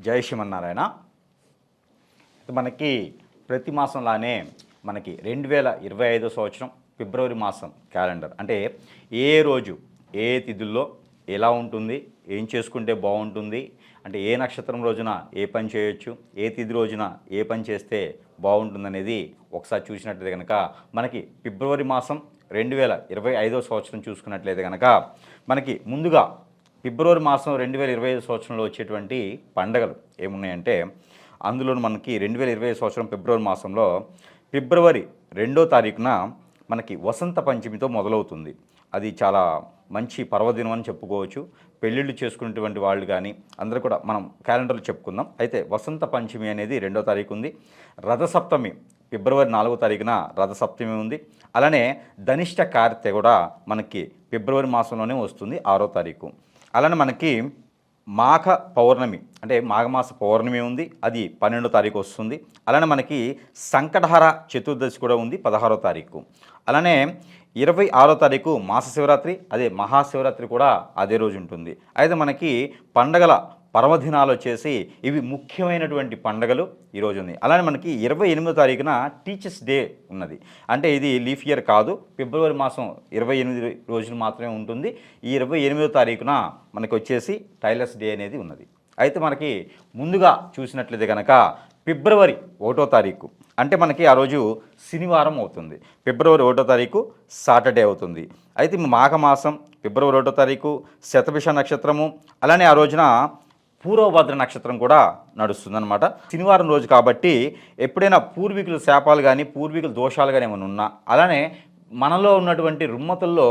జై శ్రీమన్నారాయణ. మనకి ప్రతి మాసంలానే మనకి 2025 సంవత్సరం ఫిబ్రవరి మాసం క్యాలెండర్ అంటే ఏ రోజు ఏ తిథుల్లో ఎలా ఉంటుంది, ఏం చేసుకుంటే బాగుంటుంది, అంటే ఏ నక్షత్రం రోజున ఏ పని చేయొచ్చు, ఏ తిథి రోజున ఏ పని చేస్తే బాగుంటుందనేది ఒకసారి చూసినట్లయితే కనుక మనకి ఫిబ్రవరి మాసం 2025 సంవత్సరం చూసుకున్నట్లయితే కనుక మనకి ముందుగా ఫిబ్రవరి మాసం 2025 సంవత్సరంలో వచ్చేటువంటి పండగలు ఏమున్నాయంటే అందులో మనకి 2025 సంవత్సరం ఫిబ్రవరి మాసంలో ఫిబ్రవరి 2వ తారీఖున మనకి వసంత పంచమితో మొదలవుతుంది. అది చాలా మంచి పర్వదినం అని చెప్పుకోవచ్చు. పెళ్ళిళ్ళు చేసుకునేటువంటి వాళ్ళు కానీ అందరూ కూడా మనం క్యాలెండర్లో చెప్పుకుందాం. అయితే వసంత పంచమి అనేది 2వ తారీఖు ఉంది. రథసప్తమి ఫిబ్రవరి 4వ తారీఖున రథసప్తమి ఉంది. అలానే ధనిష్ట కార్తె కూడా మనకి ఫిబ్రవరి మాసంలోనే వస్తుంది 6వ తారీఖు. అలానే మనకి మాఘ పౌర్ణమి అంటే మాఘమాస పౌర్ణమి ఉంది, అది 12వ తారీఖు వస్తుంది. అలానే మనకి సంకటహర చతుర్దశి కూడా ఉంది 16వ తారీఖు. అలానే 26వ తారీఖు మాస శివరాత్రి, అదే మహాశివరాత్రి కూడా అదే రోజు ఉంటుంది. అయితే మనకి పండగల పర్వదినాలు వచ్చేసి ఇవి ముఖ్యమైనటువంటి పండగలు ఈరోజు ఉంది. అలానే మనకి 28వ తారీఖున టీచర్స్ డే ఉన్నది. అంటే ఇది లీఫ్ ఇయర్ కాదు, ఫిబ్రవరి మాసం 28 రోజులు మాత్రమే ఉంటుంది. ఈ 28వ తారీఖున మనకి వచ్చేసి టైలర్స్ డే అనేది ఉన్నది. అయితే మనకి ముందుగా చూసినట్లయితే కనుక ఫిబ్రవరి 1వ తారీఖు అంటే మనకి ఆ రోజు శనివారం అవుతుంది. ఫిబ్రవరి 1వ తారీఖు సాటర్డే అవుతుంది. అయితే మాఘమాసం ఫిబ్రవరి 1వ తారీఖు శతభిష నక్షత్రము, అలానే ఆ రోజున పూర్వభద్ర నక్షత్రం కూడా నడుస్తుందన్నమాట. శనివారం రోజు కాబట్టి ఎప్పుడైనా పూర్వీకుల శాపాలు కానీ పూర్వీకుల దోషాలు కానీ ఏమైనా ఉన్నా, అలానే మనలో ఉన్నటువంటి రుమ్మతుల్లో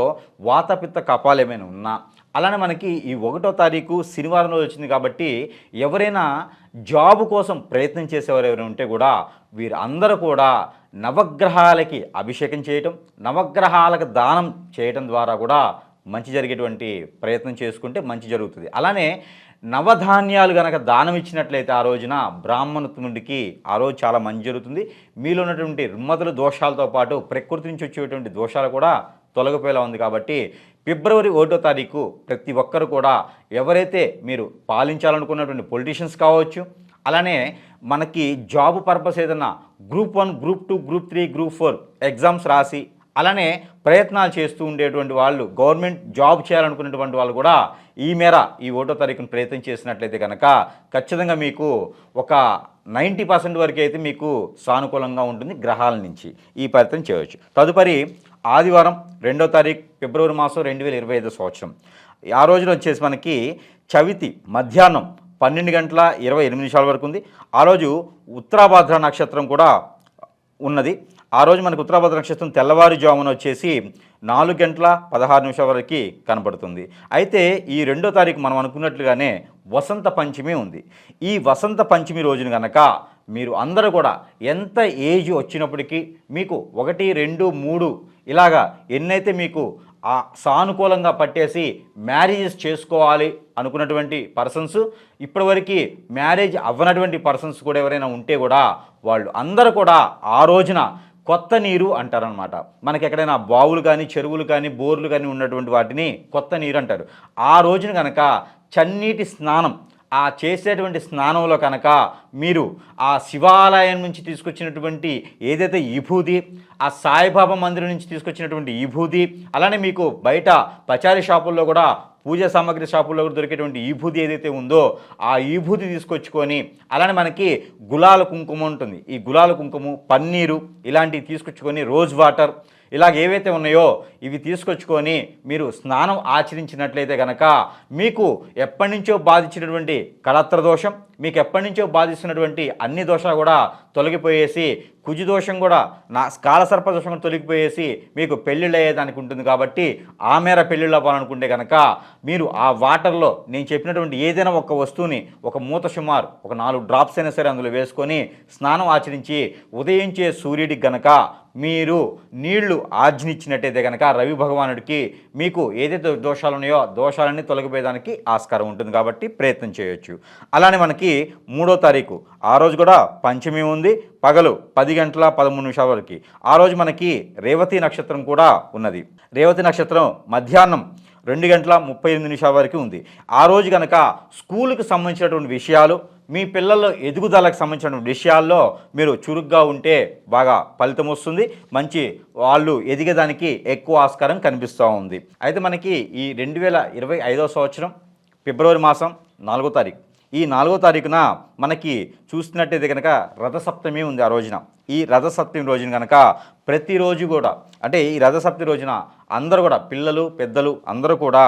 వాతపిత్త కపాలు ఏమైనా ఉన్నా, అలానే మనకి ఈ 1వ తారీఖు శనివారం రోజు వచ్చింది కాబట్టి ఎవరైనా జాబు కోసం ప్రయత్నం చేసేవారు ఎవరైనా ఉంటే కూడా వీరందరూ కూడా నవగ్రహాలకి అభిషేకం చేయటం, నవగ్రహాలకు దానం చేయటం ద్వారా కూడా మంచి జరిగేటువంటి ప్రయత్నం చేసుకుంటే మంచి జరుగుతుంది. అలానే నవధాన్యాలు కనుక దానం ఇచ్చినట్లయితే ఆ రోజున బ్రాహ్మణుడికి ఆ రోజు చాలా మంచి జరుగుతుంది. మీలో ఉన్నటువంటి రుమ్మతుల దోషాలతో పాటు ప్రకృతి నుంచి వచ్చేటువంటి దోషాలు కూడా తొలగిపోయేలా ఉంది. కాబట్టి ఫిబ్రవరి 1వ తారీఖు ప్రతి ఒక్కరు కూడా ఎవరైతే మీరు పాలించాలనుకున్నటువంటి పొలిటీషియన్స్ కావచ్చు, అలానే మనకి జాబ్ పర్పస్ ఏదన్నా group 1, group 2, group 3, group 4 exams రాసి అలానే ప్రయత్నాలు చేస్తూ ఉండేటువంటి వాళ్ళు, గవర్నమెంట్ జాబ్ చేయాలనుకునేటువంటి వాళ్ళు కూడా ఈ మేర ఈ 1వ తారీఖున ప్రయత్నం చేసినట్లయితే కనుక ఖచ్చితంగా మీకు ఒక 90% వరకు అయితే మీకు సానుకూలంగా ఉంటుంది గ్రహాల నుంచి. ఈ ప్రయత్నం చేయవచ్చు. తదుపరి ఆదివారం 2వ తారీఖు ఫిబ్రవరి మాసం 2025 సంవత్సరం. ఆ రోజున వచ్చేసి మనకి చవితి మధ్యాహ్నం 12:28 వరకు ఉంది. ఆ రోజు ఉత్తరాభాద్ర నక్షత్రం కూడా ఉన్నది. ఆ రోజు మనకు ఉత్తరాభాద్ర నక్షత్రం తెల్లవారుజామున వచ్చేసి 4:16 వరకు కనపడుతుంది. అయితే ఈ 2వ తారీఖు మనం అనుకున్నట్లుగానే వసంత పంచమి ఉంది. ఈ వసంత పంచమి రోజున కనుక మీరు అందరూ కూడా ఎంత ఏజ్ వచ్చినప్పటికీ మీకు 1, 2, 3 ఇలాగా ఎన్నైతే మీకు సానుకూలంగా పట్టేసి మ్యారేజెస్ చేసుకోవాలి అనుకున్నటువంటి పర్సన్స్, ఇప్పటివరకు మ్యారేజ్ అవ్వనటువంటి పర్సన్స్ కూడా ఎవరైనా ఉంటే కూడా వాళ్ళు అందరూ కూడా ఆ రోజున కొత్త నీరు అంటారనమాట. మనకి ఎక్కడైనా బావులు కానీ చెరువులు కానీ బోర్లు కానీ ఉన్నటువంటి వాటిని కొత్త నీరు అంటారు. ఆ రోజున కనుక చన్నీటి స్నానం, ఆ చేసేటువంటి స్నానంలో కనుక మీరు ఆ శివాలయం నుంచి తీసుకొచ్చినటువంటి ఏదైతే విభూది, ఆ సాయిబాబా మందిరం నుంచి తీసుకొచ్చినటువంటి విభూది, అలానే మీకు బయట పచారీ షాపుల్లో కూడా పూజా సామాగ్రి షాపుల్లో కూడా దొరికేటువంటి విభూది ఏదైతే ఉందో ఆ విభూది తీసుకొచ్చుకొని, అలానే మనకి గులాల కుంకుమ ఉంటుంది, ఈ గులాల కుంకుమ, పన్నీరు ఇలాంటివి తీసుకొచ్చుకొని, రోజ్ వాటర్ ఇలాగ ఏవైతే ఉన్నాయో ఇవి తీసుకొచ్చుకొని మీరు స్నానం ఆచరించినట్లయితే కనుక మీకు ఎప్పటి నుంచో బాధించినటువంటి కళత్ర దోషం, మీకు ఎప్పటి నుంచో బాధిస్తున్నటువంటి అన్ని దోషాలు కూడా తొలగిపోయేసి, కుజు దోషం కూడా కాలసర్ప దోషం కూడా తొలగిపోయేసి మీకు పెళ్ళిళ్ళు అయ్యేదానికి ఉంటుంది. కాబట్టి ఆ మేర పెళ్ళిళ్ళు అవ్వాలనుకుంటే కనుక మీరు ఆ వాటర్లో నేను చెప్పినటువంటి ఏదైనా ఒక వస్తువుని ఒక మూత సుమారు ఒక 4 డ్రాప్స్ అయినా సరే అందులో వేసుకొని స్నానం ఆచరించి ఉదయించే సూర్యుడికి గనక మీరు నీళ్లు ఆజ్ఞించినట్టయితే కనుక రవి భగవానుడికి మీకు ఏదైతే దోషాలు ఉన్నాయో దోషాలన్నీ తొలగిపోయేదానికి ఆస్కారం ఉంటుంది. కాబట్టి ప్రయత్నం చేయొచ్చు. అలానే మనకి 3వ తారీఖు ఆ రోజు కూడా పంచమి ఉంది, పగలు 10:13 వరకు. ఆ రోజు మనకి రేవతి నక్షత్రం కూడా ఉన్నది. రేవతి నక్షత్రం మధ్యాహ్నం 2:38 వరకు ఉంది. ఆ రోజు కనుక స్కూలుకి సంబంధించినటువంటి విషయాలు, మీ పిల్లల ఎదుగుదలకు సంబంధించిన విషయాల్లో మీరు చురుగ్గా ఉంటే బాగా ఫలితం వస్తుంది, మంచి వాళ్ళు ఎదిగేదానికి ఎక్కువ ఆస్కారం కనిపిస్తూ ఉంది. అయితే మనకి ఈ 2025 సంవత్సరం ఫిబ్రవరి మాసం 4వ తారీఖు, ఈ 4వ తారీఖున మనకి చూస్తున్నట్టయితే కనుక రథసప్తమి ఉంది. ఆ రోజున ఈ రథసప్తమి రోజున కనుక ప్రతిరోజు కూడా అంటే ఈ రథసప్తమి రోజున అందరూ కూడా పిల్లలు పెద్దలు అందరూ కూడా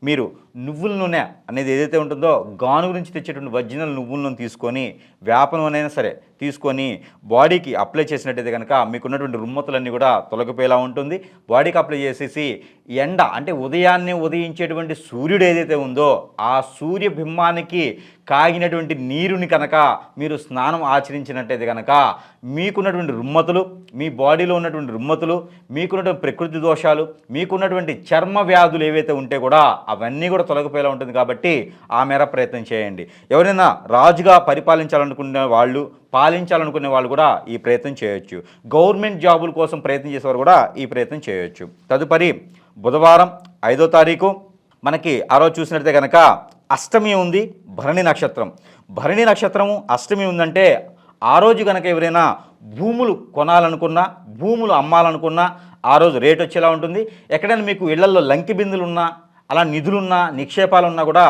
మీరు నువ్వుల నూనె అనేది ఏదైతే ఉంటుందో గాను గురించి తెచ్చేటువంటి ఒరిజినల్ నువ్వుల నూనె తీసుకొని వేప నూనె సరే తీసుకొని బాడీకి అప్లై చేసినట్టయితే కనుక మీకున్నటువంటి రుమ్మతులన్నీ కూడా తొలగిపోయేలా ఉంటుంది. బాడీకి అప్లై చేసేసి ఎండ అంటే ఉదయాన్నే ఉదయించేటువంటి సూర్యుడు ఏదైతే ఉందో ఆ సూర్యబింబానికి కాగినటువంటి నీరుని కనుక మీరు స్నానం ఆచరించినట్టయితే కనుక మీకున్నటువంటి రుమ్మతులు, మీ బాడీలో ఉన్నటువంటి రుమ్మతులు, మీకున్నటువంటి ప్రకృతి దోషాలు, మీకున్నటువంటి చర్మ వ్యాధులు ఏవైతే ఉంటే కూడా అవన్నీ కూడా తొలగిపోయేలా ఉంటుంది. కాబట్టి ఆ మేర ప్రయత్నం చేయండి. ఎవరైనా రాజుగా పరిపాలించాలనుకునే వాళ్ళు, పాలించాలనుకునే వాళ్ళు కూడా ఈ ప్రయత్నం చేయొచ్చు. గవర్నమెంట్ జాబుల కోసం ప్రయత్నం చేసేవారు కూడా ఈ ప్రయత్నం చేయొచ్చు. తదుపరి బుధవారం 5వ తారీఖు మనకి ఆ రోజు చూసినట్లయితే కనుక అష్టమి ఉంది, భరణి నక్షత్రం. భరణి నక్షత్రము అష్టమి ఉందంటే ఆ రోజు కనుక ఎవరైనా భూములు కొనాలనుకున్నా, భూములు అమ్మాలనుకున్నా ఆ రోజు రేట్ వచ్చేలా ఉంటుంది. ఎక్కడైనా మీకు ఇళ్లలో లంకి బిందులు ఉన్నా, అలా నిధులున్నా, నిక్షేపాలున్నా కూడా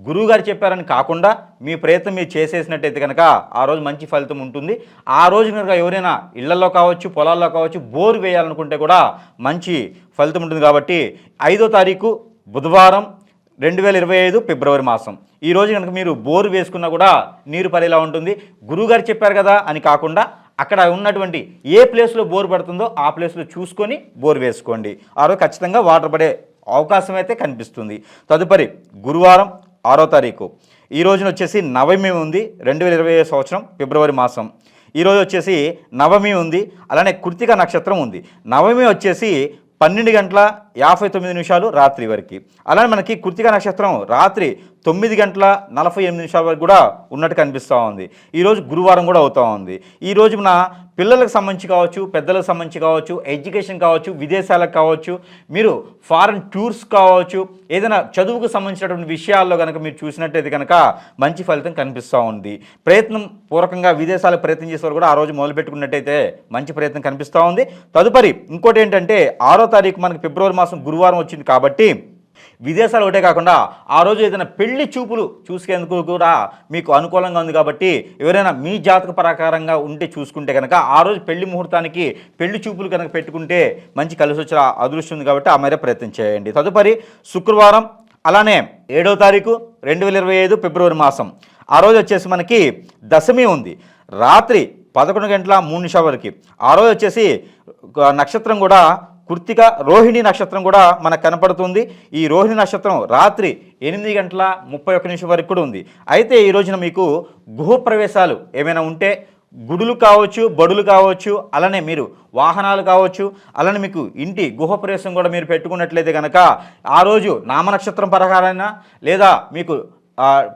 గురువుగారు చెప్పారని కాకుండా మీ ప్రయత్నం మీరు చేసేసినట్టయితే కనుక ఆ రోజు మంచి ఫలితం ఉంటుంది. ఆ రోజు కనుక ఎవరైనా ఇళ్లలో కావచ్చు, పొలాల్లో కావచ్చు బోరు వేయాలనుకుంటే కూడా మంచి ఫలితం ఉంటుంది. కాబట్టి 5వ తారీఖు బుధవారం 2025 ఫిబ్రవరి మాసం ఈ రోజు కనుక మీరు బోరు వేసుకున్నా కూడా నీరు పడేలా ఉంటుంది. గురువుగారు చెప్పారు కదా అని కాకుండా అక్కడ ఉన్నటువంటి ఏ ప్లేస్లో బోరు పడుతుందో ఆ ప్లేస్లో చూసుకొని బోరు వేసుకోండి. ఆ రోజు ఖచ్చితంగా వాటర్ పడే అవకాశం అయితే కనిపిస్తుంది. తదుపరి గురువారం 6వ తారీఖు ఈ రోజున వచ్చేసి నవమి ఉంది. 2025 సంవత్సరం ఫిబ్రవరి మాసం ఈరోజు వచ్చేసి నవమి ఉంది. అలానే కృత్తిక నక్షత్రం ఉంది. నవమి వచ్చేసి 12:59 రాత్రి వరకు. అలానే మనకి కృత్తిక నక్షత్రం రాత్రి 9:48 వరకు కూడా ఉన్నట్టు కనిపిస్తూ ఉంది. ఈరోజు గురువారం కూడా అవుతూ ఉంది. ఈ రోజు మన పిల్లలకు సంబంధించి కావచ్చు, పెద్దలకు సంబంధించి కావచ్చు, ఎడ్యుకేషన్ కావచ్చు, విదేశాలకు కావచ్చు, మీరు ఫారెన్ టూర్స్ కావచ్చు, ఏదైనా చదువుకు సంబంధించినటువంటి విషయాల్లో కనుక మీరు చూసినట్టయితే కనుక మంచి ఫలితం కనిపిస్తూ ఉంది. ప్రయత్నం పూర్వకంగా విదేశాలకు ప్రయత్నం చేసేవారు కూడా ఆ రోజు మొదలుపెట్టుకున్నట్టయితే మంచి ప్రయత్నం కనిపిస్తూ ఉంది. తదుపరి ఇంకోటి ఏంటంటే 6వ తారీఖు మనకి ఫిబ్రవరి మాసం గురువారం వచ్చింది కాబట్టి విదేశాలు ఒకటే కాకుండా ఆ రోజు ఏదైనా పెళ్లి చూపులు చూసేందుకు కూడా మీకు అనుకూలంగా ఉంది. కాబట్టి ఎవరైనా మీ జాతక ప్రకారంగా ఉంటే చూసుకుంటే కనుక ఆ రోజు పెళ్లి ముహూర్తానికి పెళ్లి చూపులు కనుక పెట్టుకుంటే మంచి కలిసి వచ్చే అదృష్టం ఉంది. కాబట్టి ఆ మేర ప్రయత్నం చేయండి. తదుపరి శుక్రవారం అలానే 7వ తారీఖు 2025 ఫిబ్రవరి మాసం ఆ రోజు వచ్చేసి మనకి దశమి ఉంది. రాత్రి 11:03 వరకు. ఆ రోజు వచ్చేసి నక్షత్రం కూడా కృత్తిక రోహిణి నక్షత్రం కూడా మనకు కనపడుతుంది. ఈ రోహిణి నక్షత్రం రాత్రి 8:31 వరకు కూడా ఉంది. అయితే ఈ రోజున మీకు గృహప్రవేశాలు ఏమైనా ఉంటే గుడులు కావచ్చు, బడులు కావచ్చు, అలానే మీరు వాహనాలు కావచ్చు, అలానే మీకు ఇంటి గృహప్రవేశం కూడా మీరు పెట్టుకున్నట్లయితే కనుక ఆ రోజు నామనక్షత్రం ప్రకారంగా లేదా మీకు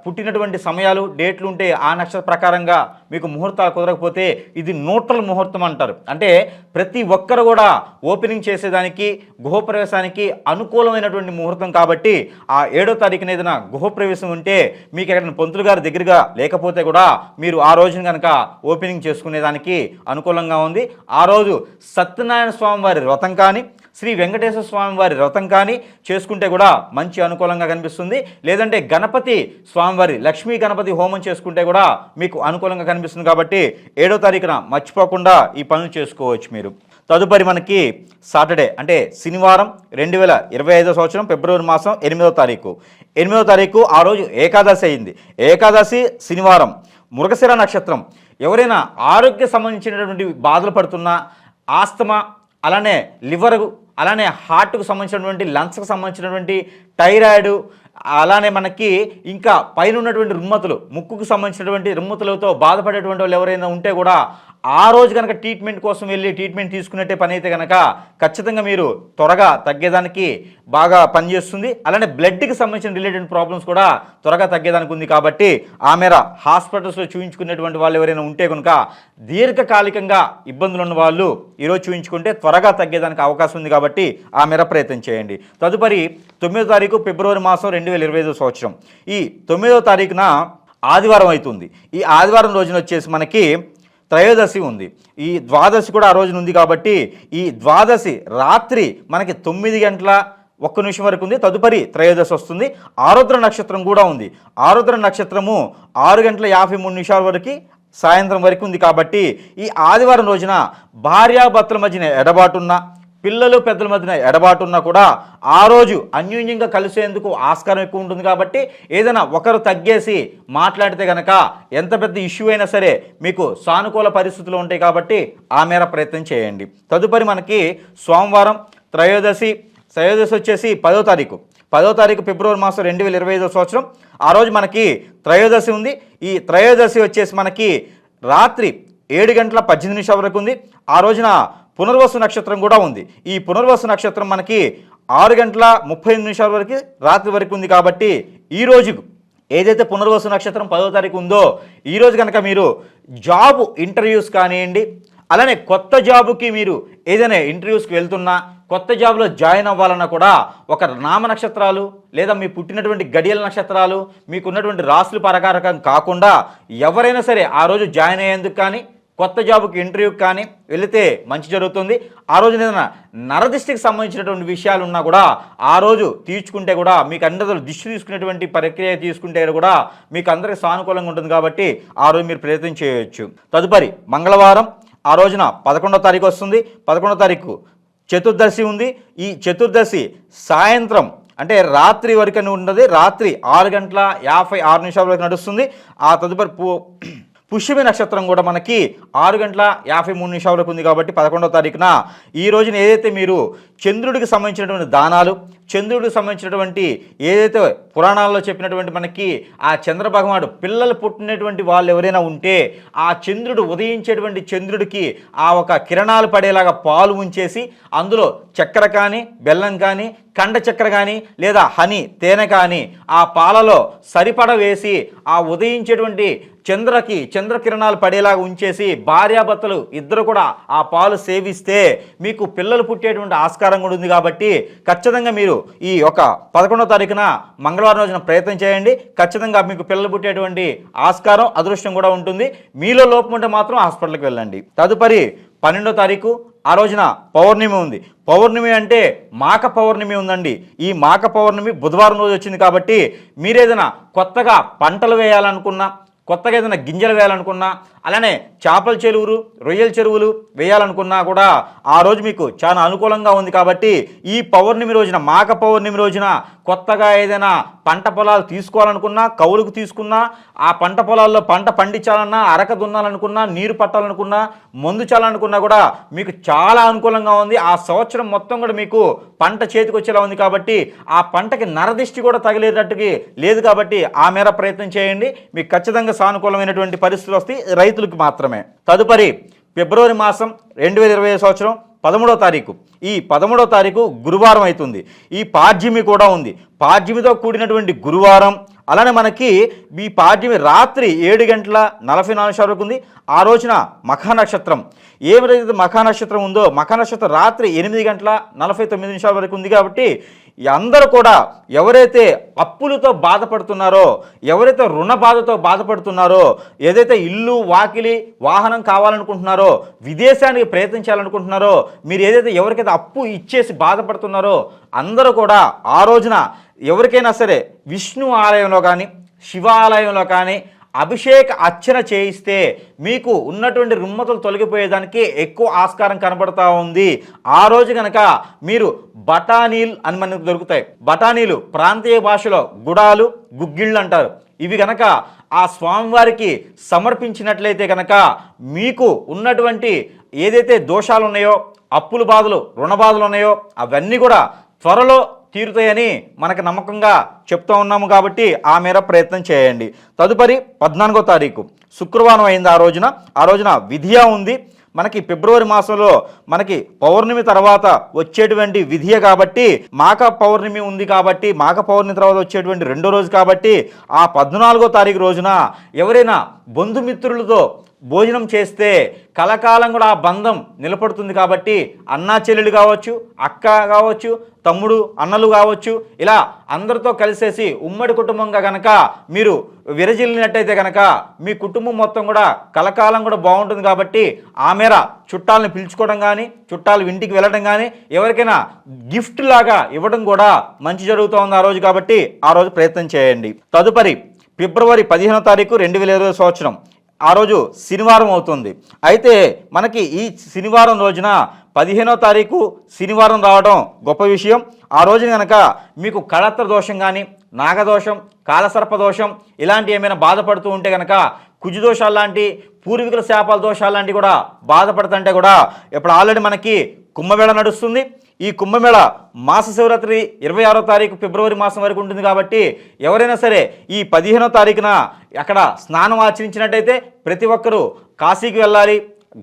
పుట్టినటువంటి సమయాలు డేట్లు ఉంటే ఆ నక్షత్ర ప్రకారంగా మీకు ముహూర్తాలు కుదరకపోతే ఇది న్యూట్రల్ ముహూర్తం అంటారు. అంటే ప్రతి ఒక్కరు కూడా ఓపెనింగ్ చేసేదానికి గృహప్రవేశానికి అనుకూలమైనటువంటి ముహూర్తం. కాబట్టి ఆ 7వ తారీఖున ఏదైనా గృహప్రవేశం ఉంటే మీకు ఎక్కడైనా పంతులు గారి దగ్గరగా లేకపోతే కూడా మీరు ఆ రోజున కనుక ఓపెనింగ్ చేసుకునేదానికి అనుకూలంగా ఉంది. ఆ రోజు సత్యనారాయణ స్వామి వారి వ్రతం కానీ, శ్రీ వెంకటేశ్వర స్వామి వారి వ్రతం కానీ చేసుకుంటే కూడా మంచి అనుకూలంగా కనిపిస్తుంది. లేదంటే గణపతి స్వామివారి లక్ష్మీ గణపతి హోమం చేసుకుంటే కూడా మీకు అనుకూలంగా కనిపిస్తుంది. కాబట్టి 7వ తారీఖున మర్చిపోకుండా ఈ పనులు చేసుకోవచ్చు మీరు. తదుపరి మనకి సాటర్డే అంటే శనివారం 2025 సంవత్సరం ఫిబ్రవరి మాసం 8వ తారీఖు. 8వ తారీఖు ఆ రోజు ఏకాదశి అయింది. ఏకాదశి శనివారం, మృగశిర నక్షత్రం. ఎవరైనా ఆరోగ్య సంబంధించినటువంటి బాధలు పడుతున్నా, ఆస్తమా, అలానే లివర్, అలానే హార్ట్కు సంబంధించినటువంటి, లంగ్స్కి సంబంధించినటువంటి, థైరాయిడ్, అలానే మనకి ఇంకా పైన ఉన్నటువంటి రుమ్మతులు, ముక్కుకు సంబంధించినటువంటి రుమ్మతులతో బాధపడేటువంటి వాళ్ళు ఎవరైనా ఉంటే కూడా ఆ రోజు కనుక ట్రీట్మెంట్ కోసం వెళ్ళి ట్రీట్మెంట్ తీసుకున్నట్టే పని అయితే కనుక ఖచ్చితంగా మీరు త్వరగా తగ్గేదానికి బాగా పనిచేస్తుంది. అలానే బ్లడ్కి సంబంధించిన రిలేటెడ్ ప్రాబ్లమ్స్ కూడా త్వరగా తగ్గేదానికి ఉంది. కాబట్టి ఆ మేర హాస్పిటల్స్లో చూపించుకునేటువంటి వాళ్ళు ఎవరైనా ఉంటే కనుక దీర్ఘకాలికంగా ఇబ్బందులు ఉన్న వాళ్ళు ఈరోజు చూపించుకుంటే త్వరగా తగ్గేదానికి అవకాశం ఉంది. కాబట్టి ఆ మేర ప్రయత్నం చేయండి. తదుపరి 9వ తారీఖు ఫిబ్రవరి మాసం 2025 సంవత్సరం. ఈ 9వ తారీఖున ఆదివారం అవుతుంది. ఈ ఆదివారం రోజున వచ్చేసి మనకి త్రయోదశి ఉంది. ఈ ద్వాదశి కూడా ఆ రోజున ఉంది కాబట్టి ఈ ద్వాదశి రాత్రి మనకి 9:01 వరకు ఉంది. తదుపరి త్రయోదశి వస్తుంది. ఆరుద్ర నక్షత్రం కూడా ఉంది. ఆరుద్ర నక్షత్రము 6:53 వరకు సాయంత్రం వరకు ఉంది. కాబట్టి ఈ ఆదివారం రోజున భార్యాభర్తల మధ్యన ఎడబాటున్న, పిల్లలు పెద్దల మధ్యన ఎడబాటున్నా కూడా ఆ రోజు అన్యోన్యంగా కలిసేందుకు ఆస్కారం ఎక్కువ ఉంటుంది. కాబట్టి ఏదైనా ఒకరు తగ్గేసి మాట్లాడితే కనుక ఎంత పెద్ద ఇష్యూ అయినా సరే మీకు సానుకూల పరిస్థితులు ఉంటాయి. కాబట్టి ఆ మేర ప్రయత్నం చేయండి. తదుపరి మనకి సోమవారం త్రయోదశి వచ్చేసి 10వ తారీఖు ఫిబ్రవరి మాసం 2025 సంవత్సరం. ఆ రోజు మనకి త్రయోదశి ఉంది. ఈ త్రయోదశి వచ్చేసి మనకి రాత్రి 7:18 వరకు ఉంది. ఆ రోజున పునర్వసు నక్షత్రం కూడా ఉంది. ఈ పునర్వసు నక్షత్రం మనకి 6:38 వరకు రాత్రి వరకు ఉంది. కాబట్టి ఈ రోజు ఏదైతే పునర్వసు నక్షత్రం 10వ తారీఖు ఉందో ఈ రోజు కనుక మీరు జాబ్ ఇంటర్వ్యూస్ కానివ్వండి, అలానే కొత్త జాబుకి మీరు ఏదైనా ఇంటర్వ్యూస్కి వెళ్తున్నా, కొత్త జాబ్లో జాయిన్ అవ్వాలన్నా కూడా ఒక నామ నక్షత్రాలు లేదా మీ పుట్టినటువంటి గడియల నక్షత్రాలు మీకున్నటువంటి రాసులు ప్రకారం కాకుండా ఎవరైనా సరే ఆ రోజు జాయిన్ అయ్యేందుకు కానీ కొత్త జాబుకి ఇంటర్వ్యూకి కానీ వెళితే మంచి జరుగుతుంది. ఆ రోజు ఏదైనా నరదిష్టికి సంబంధించినటువంటి విషయాలు ఉన్నా కూడా ఆ రోజు తీర్చుకుంటే కూడా మీకు అందరూ దిష్టి తీసుకునేటువంటి ప్రక్రియ తీసుకుంటే కూడా మీకు అందరికీ సానుకూలంగా ఉంటుంది. కాబట్టి ఆ రోజు మీరు ప్రయత్నం చేయవచ్చు. తదుపరి మంగళవారం ఆ రోజున 11వ తారీఖు వస్తుంది. 11వ తారీఖు చతుర్దశి ఉంది. ఈ చతుర్దశి సాయంత్రం అంటే రాత్రి వరకు ఉన్నది. రాత్రి 6:56 వరకు నడుస్తుంది. ఆ తదుపరి పుష్యమి నక్షత్రం కూడా మనకి 6:53 వరకు ఉంది. కాబట్టి 11వ తారీఖున ఈ రోజున ఏదైతే మీరు చంద్రుడికి సంబంధించినటువంటి దానాలు, చంద్రుడికి సంబంధించినటువంటి ఏదైతే పురాణాల్లో చెప్పినటువంటి మనకి ఆ చంద్ర భగవానుడు పిల్లలు పుట్టినటువంటి వాళ్ళు ఎవరైనా ఉంటే ఆ చంద్రుడు ఉదయించేటువంటి చంద్రుడికి ఆ ఒక కిరణాలు పడేలాగా పాలు ఉంచేసి అందులో చక్కెర కానీ బెల్లం కానీ కండ చక్కెర కానీ లేదా హనీ తేనె కానీ ఆ పాలలో సరిపడ వేసి ఆ ఉదయించేటువంటి చంద్రకిరణాలు పడేలాగా ఉంచేసి భార్యాభర్తలు ఇద్దరు కూడా ఆ పాలు సేవిస్తే మీకు పిల్లలు పుట్టేటువంటి ఆస్కారం కూడా ఉంది. కాబట్టి ఖచ్చితంగా మీరు ఈ యొక్క 11వ తారీఖున మంగళవారం రోజున ప్రయత్నం చేయండి. ఖచ్చితంగా మీకు పిల్లలు పుట్టేటువంటి ఆస్కారం అదృష్టం కూడా ఉంటుంది. మీలో లోపం ఉంటే మాత్రం హాస్పిటల్కి వెళ్ళండి. తదుపరి 12వ తారీఖు ఆ రోజున పౌర్ణమి ఉంది. పౌర్ణమి అంటే మాక పౌర్ణమి ఉందండి. ఈ మాక పౌర్ణమి బుధవారం రోజు వచ్చింది. కాబట్టి మీరేదైనా కొత్తగా పంటలు వేయాలనుకున్నా, కొత్తగా ఏదైనా గింజలు వేయాలనుకున్నా, అలానే చేపల చెరువులు రొయ్యల చెరువులు వేయాలనుకున్నా కూడా ఆ రోజు మీకు చాలా అనుకూలంగా ఉంది. కాబట్టి ఈ పౌర్ణమి రోజున మాక పౌర్ణమి రోజున కొత్తగా ఏదైనా పంట పొలాలు తీసుకోవాలనుకున్నా, కౌలుకు తీసుకున్నా, ఆ పంట పొలాల్లో పంట పండించాలన్నా, అరక దున్నాలనుకున్నా, నీరు పట్టాలనుకున్నా, మందు చాలనుకున్నా కూడా మీకు చాలా అనుకూలంగా ఉంది. ఆ సంవత్సరం మొత్తం కూడా మీకు పంట చేతికి వచ్చేలా ఉంది. కాబట్టి ఆ పంటకి నరదిష్టి కూడా తగిలేటట్టుగా లేదు. కాబట్టి ఆ మేర ప్రయత్నం చేయండి. మీకు ఖచ్చితంగా సానుకూలమైనటువంటి పరిస్థితులు వస్తాయి రైతులకు మాత్రమే. తదుపరి ఫిబ్రవరి మాసం 2025 సంవత్సరం 13వ తారీఖు. ఈ 13వ తారీఖు గురువారం అవుతుంది. ఈ పాడ్యమి కూడా ఉంది. పాడ్యమితో కూడినటువంటి గురువారం. అలానే మనకి ఈ పాడ్యమి రాత్రి 7:44 వరకు ఉంది. ఆ రోజున మఖా నక్షత్రం, ఏమైతే మఖా నక్షత్రం ఉందో మఖా నక్షత్రం రాత్రి 8:49 వరకు ఉంది. కాబట్టి అందరూ కూడా ఎవరైతే అప్పులతో బాధపడుతున్నారో, ఎవరైతే రుణ బాధతో బాధపడుతున్నారో, ఏదైతే ఇల్లు వాకిలి వాహనం కావాలనుకుంటున్నారో, విదేశానికి ప్రయత్నించాలనుకుంటున్నారో, మీరు ఏదైతే ఎవరికైతే అప్పు ఇచ్చేసి బాధపడుతున్నారో అందరూ కూడా ఆ రోజున ఎవరికైనా సరే విష్ణు ఆలయంలో కానీ శివాలయంలో కానీ అభిషేక అర్చన చేయిస్తే మీకు ఉన్నటువంటి రుమ్మతులు తొలగిపోయేదానికి ఎక్కువ ఆస్కారం కనబడతా ఉంది. ఆ రోజు కనుక మీరు బఠానీలు అని మనకు దొరుకుతాయి. బఠానీలు ప్రాంతీయ భాషలో గుడాలు గుగ్గిళ్ళు అంటారు. ఇవి కనుక ఆ స్వామివారికి సమర్పించినట్లయితే కనుక మీకు ఉన్నటువంటి ఏదైతే దోషాలు ఉన్నాయో, అప్పుల బాధలు రుణ బాధలు ఉన్నాయో అవన్నీ కూడా త్వరలో తీరుతాయని మనకు నమ్మకంగా చెప్తూ ఉన్నాము. కాబట్టి ఆ మేర ప్రయత్నం చేయండి. తదుపరి 14వ తారీఖు శుక్రవారం అయింది. ఆ రోజున విధియ ఉంది. మనకి ఫిబ్రవరి మాసంలో మనకి పౌర్ణమి తర్వాత వచ్చేటువంటి విధియ కాబట్టి మాక పౌర్ణమి ఉంది. కాబట్టి మాక పౌర్ణమి తర్వాత వచ్చేటువంటి రెండో రోజు కాబట్టి ఆ 14వ తారీఖు రోజున ఎవరైనా బంధుమిత్రులతో భోజనం చేస్తే కలకాలం కూడా ఆ బంధం నిలబడుతుంది. కాబట్టి అన్నా చెల్లెలు కావచ్చు, అక్క కావచ్చు, తమ్ముడు అన్నలు కావచ్చు, ఇలా అందరితో కలిసేసి ఉమ్మడి కుటుంబంగా కనుక మీరు విరజిల్లినట్టయితే కనుక మీ కుటుంబం మొత్తం కూడా కలకాలం కూడా బాగుంటుంది. కాబట్టి ఆ మేర చుట్టాలను పిలుచుకోవడం కానీ, చుట్టాలు ఇంటికి వెళ్ళడం కానీ, ఎవరికైనా గిఫ్ట్ లాగా ఇవ్వడం కూడా మంచి జరుగుతోంది ఆ రోజు. కాబట్టి ఆ రోజు ప్రయత్నం చేయండి. తదుపరి ఫిబ్రవరి 15వ తారీఖు 2020 సంవత్సరం, ఆ రోజు శనివారం అవుతుంది. అయితే మనకి ఈ శనివారం రోజున 15వ తారీఖు శనివారం రావడం గొప్ప విషయం. ఆ రోజున కనుక మీకు కళత్ర దోషం కానీ, నాగదోషం, కాలసర్ప దోషం ఇలాంటి ఏమైనా బాధపడుతూ ఉంటే కనుక, కుజుదోషాలు లాంటి, పూర్వీకుల శాపాల దోషాలు లాంటివి కూడా బాధపడుతుంటే కూడా ఇప్పుడు ఆల్రెడీ మనకి కుంభమేళ నడుస్తుంది. ఈ కుంభమేళ మాస శివరాత్రి 26వ తారీఖు ఫిబ్రవరి మాసం వరకు ఉంటుంది. కాబట్టి ఎవరైనా సరే ఈ 15వ తారీఖున అక్కడ స్నానం ఆచరించినట్టయితే ప్రతి ఒక్కరూ కాశీకి వెళ్ళాలి,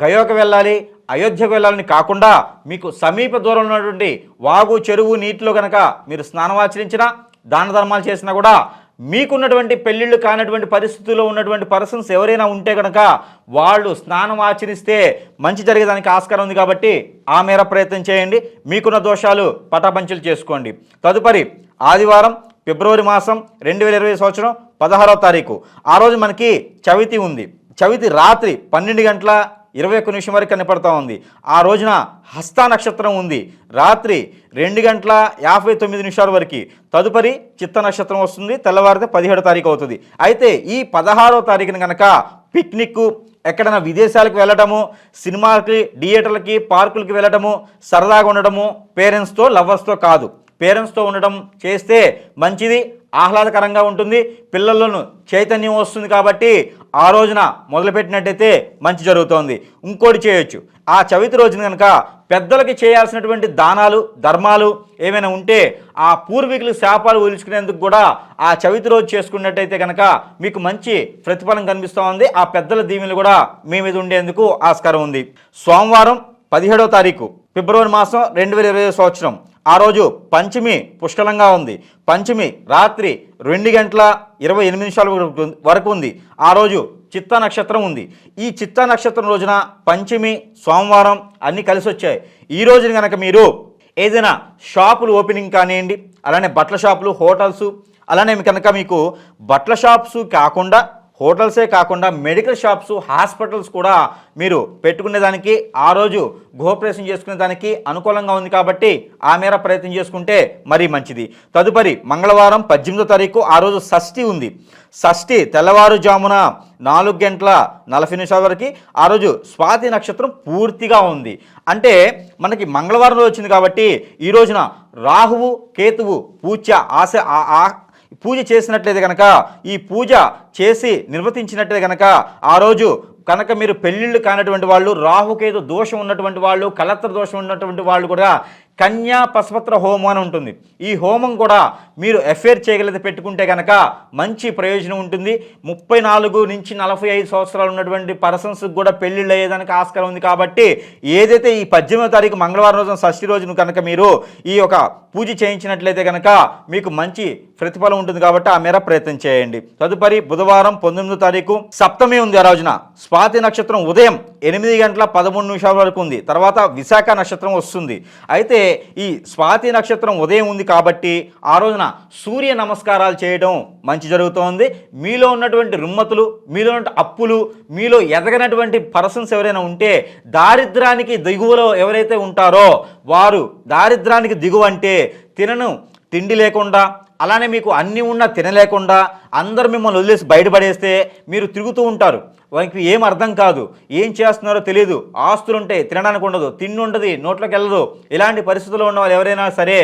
గయోకి వెళ్ళాలి, అయోధ్యకు వెళ్ళాలని కాకుండా మీకు సమీప దూరంలో ఉన్నటువంటి వాగు, చెరువు, నీటిలో కనుక మీరు స్నానం ఆచరించినా, దాన ధర్మాలు చేసినా కూడా మీకున్నటువంటి పెళ్ళిళ్ళు కానటువంటి పరిస్థితుల్లో ఉన్నటువంటి పర్సన్స్ ఎవరైనా ఉంటే కనుక వాళ్ళు స్నానం ఆచరిస్తే మంచి జరిగేదానికి ఆస్కారం ఉంది. కాబట్టి ఆ మేర ప్రయత్నం చేయండి. మీకున్న దోషాలు పటాపంచలు చేసుకోండి. తదుపరి ఆదివారం ఫిబ్రవరి మాసం 2020 సంవత్సరం 16వ తారీఖు, ఆ రోజు మనకి చవితి ఉంది. చవితి రాత్రి 12:21 వరకు కనపడతా ఉంది. ఆ రోజున హస్త నక్షత్రం ఉంది, రాత్రి 2:59 వరకు. తదుపరి చిత్త నక్షత్రం వస్తుంది, తెల్లవారితే 17వ తారీఖు అవుతుంది. అయితే ఈ 16వ తారీఖున కనుక పిక్నిక్, ఎక్కడైనా విదేశాలకు వెళ్ళటము, సినిమాలకి, థియేటర్లకి, పార్కులకి వెళ్ళటము, సరదాగా ఉండటము, పేరెంట్స్తో, లవర్స్తో కాదు, పేరెంట్స్తో ఉండడం చేస్తే మంచిది, ఆహ్లాదకరంగా ఉంటుంది, పిల్లలను చైతన్యం వస్తుంది. కాబట్టి ఆ రోజున మొదలుపెట్టినట్టయితే మంచి జరుగుతోంది. ఇంకోటి చేయొచ్చు, ఆ చవితి రోజున కనుక పెద్దలకి చేయాల్సినటువంటి దానాలు, ధర్మాలు ఏమైనా ఉంటే ఆ పూర్వీకులు శాపాలు వదిలించుకునేందుకు కూడా ఆ చవితి రోజు చేసుకున్నట్టయితే కనుక మీకు మంచి ప్రతిఫలం కనిపిస్తూ ఉంది. ఆ పెద్దల దీవెనలు కూడా మీ మీద ఉండేందుకు ఆస్కారం ఉంది. సోమవారం 17వ తారీఖు ఫిబ్రవరి మాసం 2020 సంవత్సరం, ఆ రోజు పంచమి పుష్కలంగా ఉంది. పంచమి రాత్రి 2:28 వరకు ఉంది. ఆ రోజు చిత్తా నక్షత్రం ఉంది. ఈ చిత్తా నక్షత్రం రోజున పంచమి, సోమవారం అన్నీ కలిసి వచ్చాయి. ఈ రోజున కనుక మీరు ఏదైనా షాపులు ఓపెనింగ్ కానివ్వండి, అలానే బట్టల షాపులు, హోటల్స్, అలానే కనుక మీకు బట్టల షాప్స్ కాకుండా, హోటల్సే కాకుండా మెడికల్ షాప్స్, హాస్పిటల్స్ కూడా మీరు పెట్టుకునేదానికి, ఆ రోజు గృహప్రవేశం చేసుకునే దానికి అనుకూలంగా ఉంది. కాబట్టి ఆ మేర ప్రయత్నం చేసుకుంటే మరీ మంచిది. తదుపరి మంగళవారం 18వ తారీఖు, ఆ రోజు షష్ఠి ఉంది. షష్ఠి తెల్లవారుజామున 4:40 వరకు. ఆ రోజు స్వాతి నక్షత్రం పూర్తిగా ఉంది. అంటే మనకి మంగళవారం రోజు వచ్చింది. కాబట్టి ఈ రోజున రాహువు, కేతువు పూజ చేసినట్లయితే కనుక, ఈ పూజ చేసి నిర్వర్తించినట్లయితే కనుక, ఆ రోజు కనుక మీరు పెళ్ళిళ్ళు కానటువంటి వాళ్ళు, రాహుకేతు దోషం ఉన్నటువంటి వాళ్ళు, కలత్ర దోషం ఉన్నటువంటి వాళ్ళు కూడా కన్యా పశుపత్ర హోమం అని ఉంటుంది. ఈ హోమం కూడా మీరు ఎఫ్ఐఆర్ చేయగలిగితే పెట్టుకుంటే కనుక మంచి ప్రయోజనం ఉంటుంది. 34 నుంచి 45 సంవత్సరాలు ఉన్నటువంటి పర్సన్స్ కూడా పెళ్ళిళ్ళు అయ్యేదానికి ఆస్కారం ఉంది. కాబట్టి ఏదైతే ఈ 18వ తారీఖు మంగళవారం రోజున షష్ఠి రోజును కనుక మీరు ఈ యొక్క పూజ చేయించినట్లయితే కనుక మీకు మంచి ప్రతిఫలం ఉంటుంది. కాబట్టి ఆ మేర ప్రయత్నం చేయండి. తదుపరి బుధవారం 19వ తారీఖు సప్తమి ఉంది. ఆ రోజున స్వాతి నక్షత్రం ఉదయం 8:13 వరకు ఉంది. తర్వాత విశాఖ నక్షత్రం వస్తుంది. అయితే ఈ స్వాతి నక్షత్రం ఉదయం ఉంది కాబట్టి ఆ రోజున సూర్య నమస్కారాలు చేయడం మంచి జరుగుతోంది. మీలో ఉన్నటువంటి రుమ్మతులు, మీలో ఉన్న అప్పులు, మీలో ఎదగనటువంటి పర్సన్స్ ఎవరైనా ఉంటే, దారిద్రానికి దిగువలో ఎవరైతే ఉంటారో వారు, దారిద్రానికి దిగువ అంటే తిండి లేకుండా, అలానే మీకు అన్నీ ఉన్నా తినలేకుండా, అందరూ మిమ్మల్ని వదిలేసి బయటపడేస్తే మీరు తిరుగుతూ ఉంటారు. వారికి ఏం అర్థం కాదు, ఏం చేస్తున్నారో తెలియదు, ఆస్తులు ఉంటాయి, తినడానికి ఉండదు, తిండి ఉండదు, నోట్లోకి వెళ్ళదు. ఇలాంటి పరిస్థితుల్లో ఉన్న వాళ్ళు ఎవరైనా సరే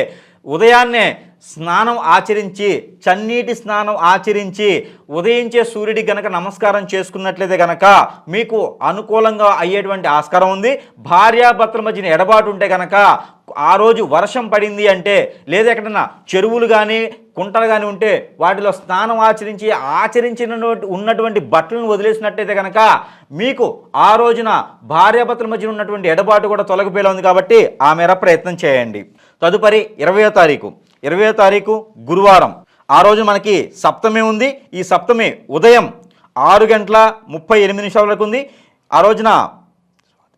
ఉదయాన్నే స్నానం ఆచరించి, చన్నీటి స్నానం ఆచరించి, ఉదయించే సూర్యుడికి గనక నమస్కారం చేసుకున్నట్లయితే గనక మీకు అనుకూలంగా అయ్యేటువంటి ఆస్కారం ఉంది. భార్యాభర్తల మధ్యన ఎడబాటు ఉంటే గనక, ఆ రోజు వర్షం పడింది అంటే, లేదా ఎక్కడన్నా చెరువులు కానీ, కుంటలు కానీ ఉంటే వాటిలో స్నానం ఉన్నటువంటి బట్టలను వదిలేసినట్టయితే కనుక మీకు ఆ రోజున భార్యాభర్తల మధ్యన ఉన్నటువంటి ఎడబాటు కూడా తొలగిపోయేలా ఉంది. కాబట్టి ఆ మేర ప్రయత్నం చేయండి. తదుపరి 20వ తారీఖు గురువారం, ఆ రోజు మనకి సప్తమి ఉంది. ఈ సప్తమి ఉదయం 6:38 వరకు ఉంది. ఆ రోజున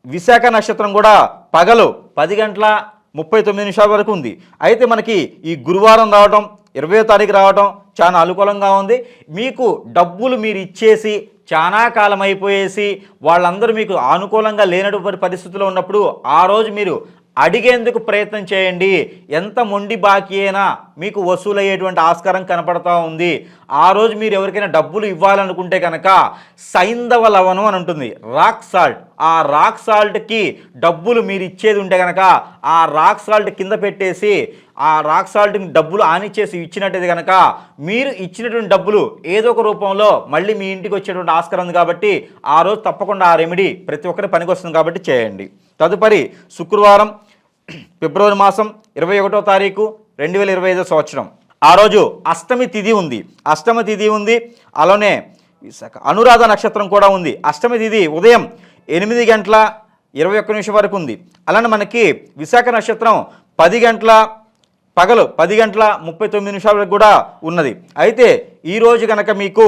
విశాఖ నక్షత్రం కూడా పగలు 10:39 వరకు ఉంది. అయితే మనకి ఈ గురువారం రావడం 20వ తారీఖు రావడం చాలా అనుకూలంగా ఉంది. మీకు డబ్బులు మీరు ఇచ్చేసి చాలా కాలం అయిపోయేసి వాళ్ళందరూ మీకు అనుకూలంగా లేనటువంటి పరిస్థితుల్లో ఉన్నప్పుడు ఆ రోజు మీరు అడిగేందుకు ప్రయత్నం చేయండి. ఎంత మొండి బాకీ అయినా మీకు వసూలయ్యేటువంటి ఆస్కారం కనపడతా ఉంది. ఆ రోజు మీరు ఎవరికైనా డబ్బులు ఇవ్వాలనుకుంటే కనుక సైంధవ లవణం అని ఉంటుంది, రాక్ సాల్ట్. ఆ రాక్ సాల్ట్కి డబ్బులు మీరు ఇచ్చేది ఉంటే కనుక ఆ రాక్ సాల్ట్ కింద పెట్టేసి ఆ రాక్ సాల్ట్ని డబ్బులు ఆనిచ్చేసి ఇచ్చినట్టయితే కనుక మీరు ఇచ్చినటువంటి డబ్బులు ఏదో ఒక రూపంలో మళ్ళీ మీ ఇంటికి వచ్చేటువంటి ఆస్కారం ఉంది. కాబట్టి ఆ రోజు తప్పకుండా ఆ రెమెడీ ప్రతి ఒక్కరి పనికి వస్తుంది కాబట్టి చేయండి. తదుపరి శుక్రవారం ఫిబ్రవరి మాసం 21వ తారీఖు 2025 సంవత్సరం. ఆ రోజు అష్టమి తిథి ఉంది. అష్టమి తిథి ఉంది, అలానే అనురాధ నక్షత్రం కూడా ఉంది. అష్టమి తిథి ఉదయం 8:21 వరకు ఉంది. అలానే మనకి విశాఖ నక్షత్రం పగలు 10:39 వరకు కూడా ఉన్నది. అయితే ఈరోజు కనుక మీకు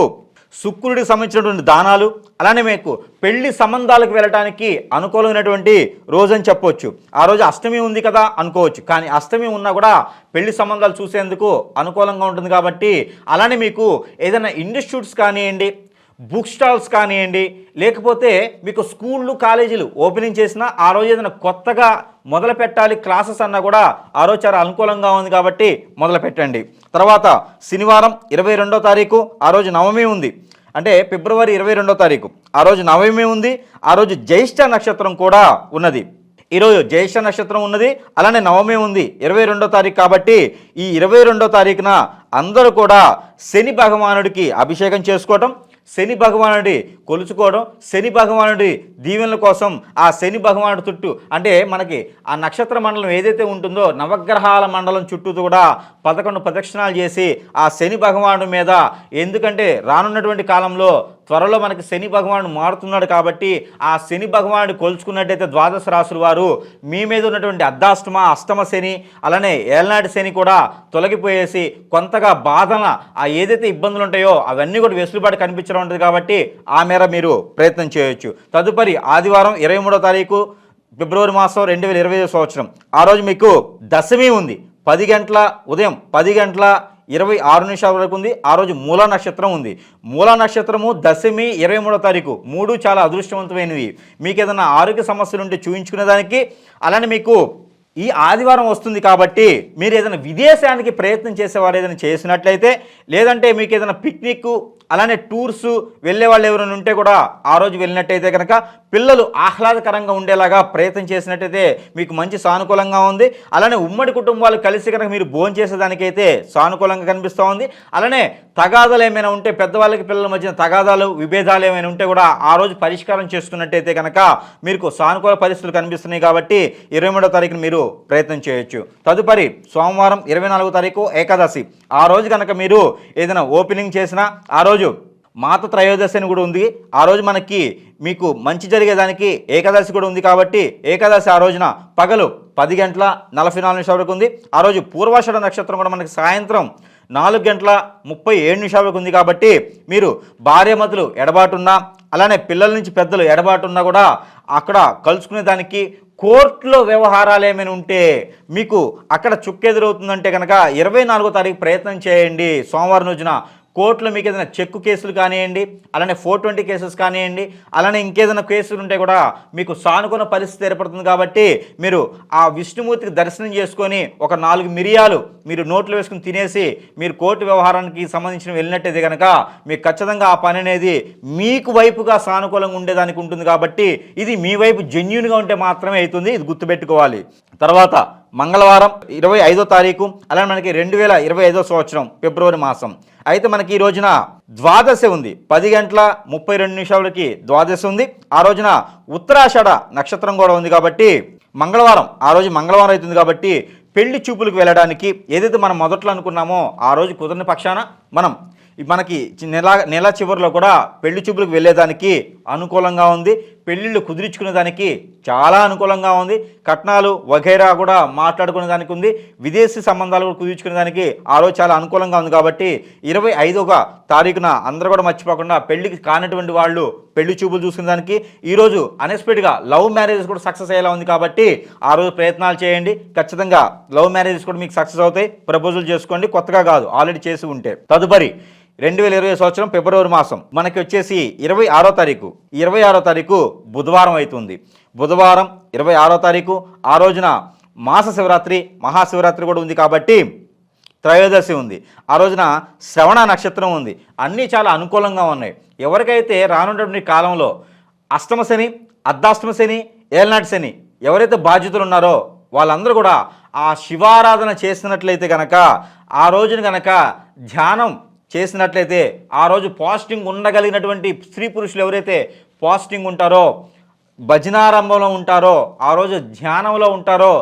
శుక్రుడికి సంబంధించినటువంటి దానాలు, అలానే మీకు పెళ్లి సంబంధాలకు వెళ్ళటానికి అనుకూలమైనటువంటి రోజు అని చెప్పవచ్చు. ఆ రోజు అష్టమి ఉంది కదా అనుకోవచ్చు, కానీ అష్టమి ఉన్నా కూడా పెళ్లి సంబంధాలు చూసేందుకు అనుకూలంగా ఉంటుంది. కాబట్టి అలానే మీకు ఏదైనా ఇన్స్టిట్యూట్స్ కానివ్వండి, బుక్ స్టాల్స్ కానివ్వండి, లేకపోతే మీకు స్కూళ్ళు కాలేజీలు ఓపెనింగ్ చేసినా ఆ రోజు ఏదైనా కొత్తగా మొదలు పెట్టాలి క్లాసెస్ అన్నా కూడా ఆ రోజు చాలా అనుకూలంగా ఉంది కాబట్టి మొదలు పెట్టండి. తర్వాత శనివారం 22వ తారీఖు, ఆ రోజు నవమి ఉంది. అంటే ఫిబ్రవరి 22వ తారీఖు ఆ రోజు నవమి ఉంది. ఆ రోజు జ్యేష్ఠ నక్షత్రం కూడా ఉన్నది. ఈరోజు జ్యేష్ఠ నక్షత్రం ఉన్నది, అలానే నవమి ఉంది 22వ తారీఖు. కాబట్టి ఈ 22వ తారీఖున అందరూ కూడా శని భగవానుడికి అభిషేకం చేసుకోవటం, శని భగవానుడి కొలుచుకోవడం, శని భగవానుడి దీవెనల కోసం ఆ శని భగవానుడి చుట్టూ, అంటే మనకి ఆ నక్షత్ర మండలం ఏదైతే ఉంటుందో నవగ్రహాల మండలం చుట్టూ కూడా 11 ప్రదక్షిణాలు చేసి ఆ శని భగవానుడి మీద, ఎందుకంటే రానున్నటువంటి కాలంలో త్వరలో మనకి శని భగవానుడు మారుతున్నాడు కాబట్టి ఆ శని భగవానుడు కొలుచుకున్నట్టయితే ద్వాదశ రాశుల వారు మీ మీద ఉన్నటువంటి అర్ధాష్టమ అష్టమ శని అలానే ఏలనాటి శని కూడా తొలగిపోయేసి కొంతగా బాధన ఆ ఏదైతే ఇబ్బందులు ఉంటాయో అవన్నీ కూడా వెసులుబాటు కనిపించడం ఉంటుంది. కాబట్టి ఆ మేర మీరు ప్రయత్నం చేయొచ్చు. తదుపరి ఆదివారం 23వ తారీఖు ఫిబ్రవరి మాసం 2025 సంవత్సరం. ఆ రోజు మీకు దశమి ఉంది. ఉదయం 10:26 వరకు ఉంది. ఆ రోజు మూలా నక్షత్రం ఉంది. మూలా నక్షత్రము, దశమి, 23వ తారీఖు 3 చాలా అదృష్టవంతమైనవి. మీకు ఏదైనా ఆరోగ్య సమస్యలు ఉంటే చూయించుకునేదానికి, అలానే మీకు ఈ ఆదివారం వస్తుంది కాబట్టి మీరు ఏదైనా విదేశానికి ప్రయత్నం చేసేవారు ఏదైనా చేసినట్లయితే, లేదంటే మీకు ఏదైనా పిక్నిక్ అలానే టూర్స్ వెళ్ళే వాళ్ళు ఎవరైనా ఉంటే కూడా ఆ రోజు వెళ్ళినట్టయితే కనుక పిల్లలు ఆహ్లాదకరంగా ఉండేలాగా ప్రయత్నం చేసినట్టయితే మీకు మంచి సానుకూలంగా ఉంది. అలానే ఉమ్మడి కుటుంబాలు కలిసి కనుక మీరు భోజనం చేసేదానికైతే సానుకూలంగా కనిపిస్తూ ఉంది. అలానే తగాదాలు ఏమైనా ఉంటే పెద్దవాళ్ళకి పిల్లల మధ్యన తగాదాలు విభేదాలు ఏమైనా ఉంటే కూడా ఆ రోజు పరిష్కారం చేసుకున్నట్టయితే కనుక మీకు సానుకూల పరిస్థితులు కనిపిస్తున్నాయి. కాబట్టి 23వ తారీఖున మీరు ప్రయత్నం చేయొచ్చు. తదుపరి సోమవారం 24వ తారీఖు ఏకాదశి. ఆ రోజు కనుక మీరు ఏదైనా ఓపెనింగ్ చేసినా ఆ రోజు మాత త్రయోదశి అని కూడా ఉంది. ఆ రోజు మనకి మీకు మంచి జరిగేదానికి ఏకాదశి కూడా ఉంది. కాబట్టి ఏకాదశి ఆ రోజున పగలు 10:44 వరకు ఉంది. ఆ రోజు పూర్వాషాఢ నక్షత్రం కూడా మనకి సాయంత్రం 4:37 వరకు ఉంది. కాబట్టి మీరు భార్యామతులు ఎడబాటున్నా, అలానే పిల్లల నుంచి పెద్దలు ఎడబాటున్నా కూడా అక్కడ కలుసుకునే దానికి, కోర్టులో వ్యవహారాలు ఏమైనా ఉంటే మీకు అక్కడ చుక్కెదురవుతుందంటే కనుక 24వ తారీఖు ప్రయత్నం చేయండి. సోమవారం రోజున కోర్టులో మీకు ఏదైనా చెక్కు కేసులు కానివ్వండి, అలానే 420 కేసెస్ కానివ్వండి, అలానే ఇంకేదైనా కేసులు ఉంటే కూడా మీకు సానుకూల పరిస్థితి ఏర్పడుతుంది. కాబట్టి మీరు ఆ విష్ణుమూర్తికి దర్శనం చేసుకొని ఒక 4 మిరియాలు మీరు నోట్లో వేసుకుని తినేసి మీరు కోర్టు వ్యవహారానికి సంబంధించిన వెళ్ళినట్టయితే కనుక మీకు ఖచ్చితంగా ఆ పని అనేది మీకు వైపుగా సానుకూలంగా ఉండేదానికి ఉంటుంది. కాబట్టి ఇది మీ వైపు జెన్యూన్గా ఉంటే మాత్రమే అవుతుంది, ఇది గుర్తుపెట్టుకోవాలి. తర్వాత మంగళవారం 25వ తారీఖు, అలానే మనకి 2025 సంవత్సరం ఫిబ్రవరి మాసం. అయితే మనకి ఈ రోజున ద్వాదశి ఉంది. 10:32 ద్వాదశి ఉంది. ఆ రోజున ఉత్తరాషాఢ నక్షత్రం కూడా ఉంది. కాబట్టి మంగళవారం, ఆ రోజు మంగళవారం అవుతుంది. కాబట్టి పెళ్లి చూపులకు వెళ్ళడానికి ఏదైతే మనం మొదట్లో అనుకున్నామో ఆ రోజు కుదరని పక్షాన మనకి నెల చివరిలో కూడా పెళ్లి చూపులకు వెళ్ళేదానికి అనుకూలంగా ఉంది. పెళ్ళిళ్ళు కుదిరించుకునే దానికి చాలా అనుకూలంగా ఉంది. కట్నాలు వగైరా కూడా మాట్లాడుకునే దానికి ఉంది. విదేశీ సంబంధాలు కూడా కుదిరించుకునే దానికి ఆ రోజు చాలా అనుకూలంగా ఉంది. కాబట్టి 25వ తారీఖున అందరూ కూడా మర్చిపోకుండా పెళ్లికి కానటువంటి వాళ్ళు పెళ్లి చూపులు చూసుకునే దానికి, ఈరోజు అన్ఎక్స్పెక్టెడ్గా లవ్ మ్యారేజెస్ కూడా సక్సెస్ అయ్యేలా ఉంది. కాబట్టి ఆ రోజు ప్రయత్నాలు చేయండి. ఖచ్చితంగా లవ్ మ్యారేజెస్ కూడా మీకు సక్సెస్ అవుతాయి. ప్రపోజల్ చేసుకోండి, కొత్తగా కాదు, ఆల్రెడీ చేసి ఉంటే. తదుపరి 2020 సంవత్సరం ఫిబ్రవరి మాసం మనకి వచ్చేసి 26వ తారీఖు. 26వ తారీఖు బుధవారం అవుతుంది. బుధవారం 26వ తారీఖు ఆ రోజున మాస శివరాత్రి, మహాశివరాత్రి కూడా ఉంది. కాబట్టి త్రయోదశి ఉంది. ఆ రోజున శ్రవణ నక్షత్రం ఉంది. అన్నీ చాలా అనుకూలంగా ఉన్నాయి. ఎవరికైతే రానున్నటువంటి కాలంలో అష్టమ శని, అర్ధాష్టమ శని, ఏలనాటి శని ఎవరైతే బాధ్యతలు ఉన్నారో వాళ్ళందరూ కూడా ఆ శివారాధన చేసినట్లయితే కనుక, ఆ రోజున కనుక ధ్యానం చేసినట్లయితే, ఆ రోజు పాజిటింగ్ ఉండగలిగినటువంటి స్త్రీ పురుషులు ఎవరైతే పాజిటింగ్ ఉంటారో, భజనారంభంలో ఉంటారో, ఆ రోజు ధ్యానంలో ఉంటారో,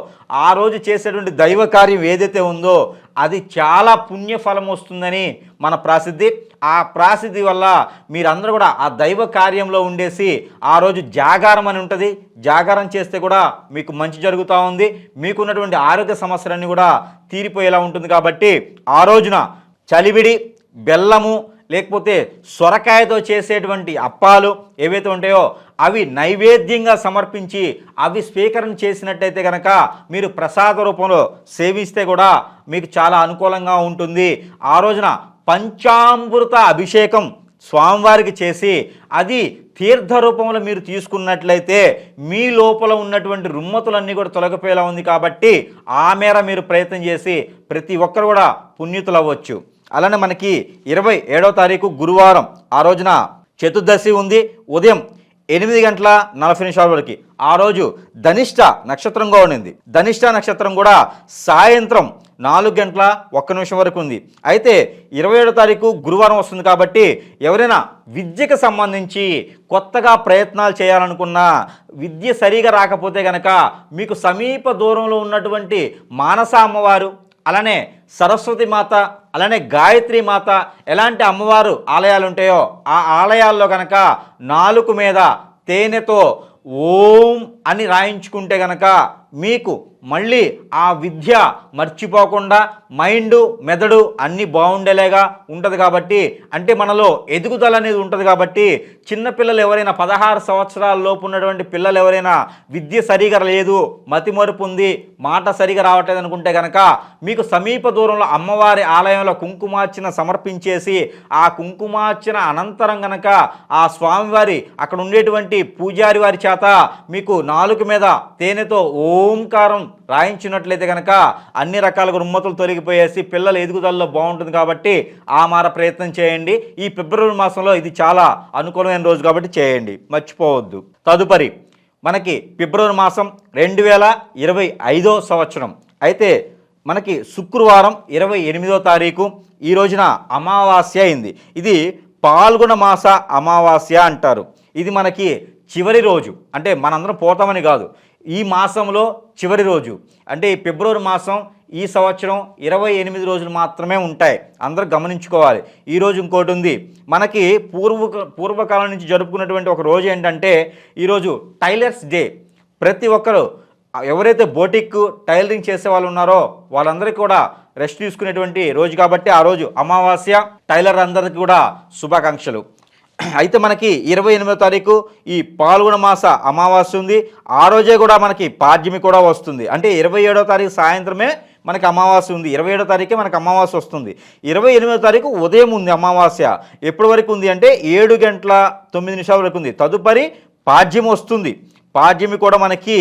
ఆ రోజు చేసేటువంటి దైవ కార్యం ఏదైతే ఉందో అది చాలా పుణ్యఫలం వస్తుందని మన ప్రసిద్ధి. ఆ ప్రసిద్ధి వల్ల మీరందరూ కూడా ఆ దైవ కార్యంలో ఉండేసి ఆ రోజు జాగారం అని ఉంటుంది. జాగారం చేస్తే కూడా మీకు మంచి జరుగుతూ ఉంది. మీకున్నటువంటి ఆరోగ్య సమస్యలన్నీ కూడా తీరిపోయేలా ఉంటుంది. కాబట్టి ఆ రోజున చలివిడి, బెల్లము, లేకపోతే సొరకాయతో చేసేటువంటి అప్పాలు ఏవైతే ఉంటాయో అవి నైవేద్యంగా సమర్పించి అవి స్వీకరణ చేసినట్టయితే కనుక మీరు ప్రసాద రూపంలో సేవిస్తే కూడా మీకు చాలా అనుకూలంగా ఉంటుంది. ఆ రోజున పంచామృత అభిషేకం స్వామివారికి చేసి అది తీర్థ రూపంలో మీరు తీసుకున్నట్లయితే మీ లోపల ఉన్నటువంటి రుమ్మతులన్నీ కూడా తొలగిపోయేలా ఉంది. కాబట్టి ఆ మేర మీరు ప్రయత్నం చేసి ప్రతి ఒక్కరు కూడా పుణ్యతులు అవ్వచ్చు. అలానే మనకి 27వ తారీఖు గురువారం ఆ రోజున చతుర్దశి ఉంది. ఉదయం 8:40 వరకు. ఆ రోజు ధనిష్ట నక్షత్రంగా ఉండింది. ధనిష్ట నక్షత్రం కూడా సాయంత్రం 4:01 వరకు ఉంది. అయితే 27వ తారీఖు గురువారం వస్తుంది. కాబట్టి ఎవరైనా విద్యకు సంబంధించి కొత్తగా ప్రయత్నాలు చేయాలనుకున్నా, విద్య సరిగా రాకపోతే కనుక మీకు సమీప దూరంలో ఉన్నటువంటి మానస అమ్మవారు, అలానే సరస్వతి మాత, అలానే గాయత్రి మాత, ఎలాంటి అమ్మవారు ఆలయాలు ఉంటాయో ఆ ఆలయాల్లో కనుక నాలుక మీద తేనెతో ఓం అని రాయించుకుంటే కనుక మీకు మళ్ళీ ఆ విద్య మర్చిపోకుండా మైండ్, మెదడు అన్నీ బాగుండేలాగా ఉంటుంది. కాబట్టి అంటే మనలో ఎదుగుదల అనేది ఉంటుంది. కాబట్టి చిన్నపిల్లలు ఎవరైనా 16 సంవత్సరాల లోపు ఉన్నటువంటి పిల్లలు ఎవరైనా విద్య సరిగా లేదు, మతిమరుపు ఉంది, మాట సరిగా రావట్లేదు అనుకుంటే కనుక మీకు సమీప దూరంలో అమ్మవారి ఆలయంలో కుంకుమార్చన సమర్పించేసి ఆ కుంకుమార్చన అనంతరం కనుక ఆ స్వామివారి అక్కడ ఉండేటువంటి పూజారి వారి చేత మీకు నాలుక మీద తేనెతో ఓంకారం రాయించినట్లయితే కనుక అన్ని రకాల రుమ్మతులు తొలగిపోయేసి పిల్లల ఎదుగుదలలో బాగుంటుంది. కాబట్టి ఆ మార ప్రయత్నం చేయండి. ఈ ఫిబ్రవరి మాసంలో ఇది చాలా అనుకూలమైన రోజు కాబట్టి చేయండి, మర్చిపోవద్దు. తదుపరి మనకి ఫిబ్రవరి మాసం 2025 సంవత్సరం. అయితే మనకి శుక్రవారం 28వ తారీఖు ఈ రోజున అమావాస్య అయింది. ఇది పాల్గొన మాస అమావాస్య అంటారు. ఇది మనకి చివరి రోజు, అంటే మనందరం పోతామని కాదు, ఈ మాసంలో చివరి రోజు. అంటే ఈ ఫిబ్రవరి మాసం ఈ సంవత్సరం 28 రోజులు మాత్రమే ఉంటాయి. అందరూ గమనించుకోవాలి. ఈరోజు ఇంకోటి ఉంది మనకి, పూర్వకాలం నుంచి జరుపుకున్నటువంటి ఒక రోజు ఏంటంటే ఈరోజు టైలర్స్ డే. ప్రతి ఒక్కరు ఎవరైతే బోటిక్ టైలరింగ్ చేసే వాళ్ళు ఉన్నారో వాళ్ళందరికీ కూడా రెస్ట్ తీసుకునేటువంటి రోజు. కాబట్టి ఆ రోజు అమావాస్య. టైలర్ అందరికీ కూడా శుభాకాంక్షలు. అయితే మనకి 28వ తారీఖు ఈ పాల్గొన మాస అమావాస్య ఉంది. ఆ రోజే కూడా మనకి పాడ్యమి కూడా వస్తుంది. అంటే 27వ తారీఖు సాయంత్రమే మనకి అమావాస్య ఉంది. 27వ తారీఖే మనకి అమావాస్య వస్తుంది. 28వ తారీఖు ఉదయం ఉంది అమావాస్య. ఎప్పటి వరకు ఉంది అంటే 7:09 వరకు ఉంది. తదుపరి పాడ్యమి వస్తుంది. పాడ్యమి కూడా మనకి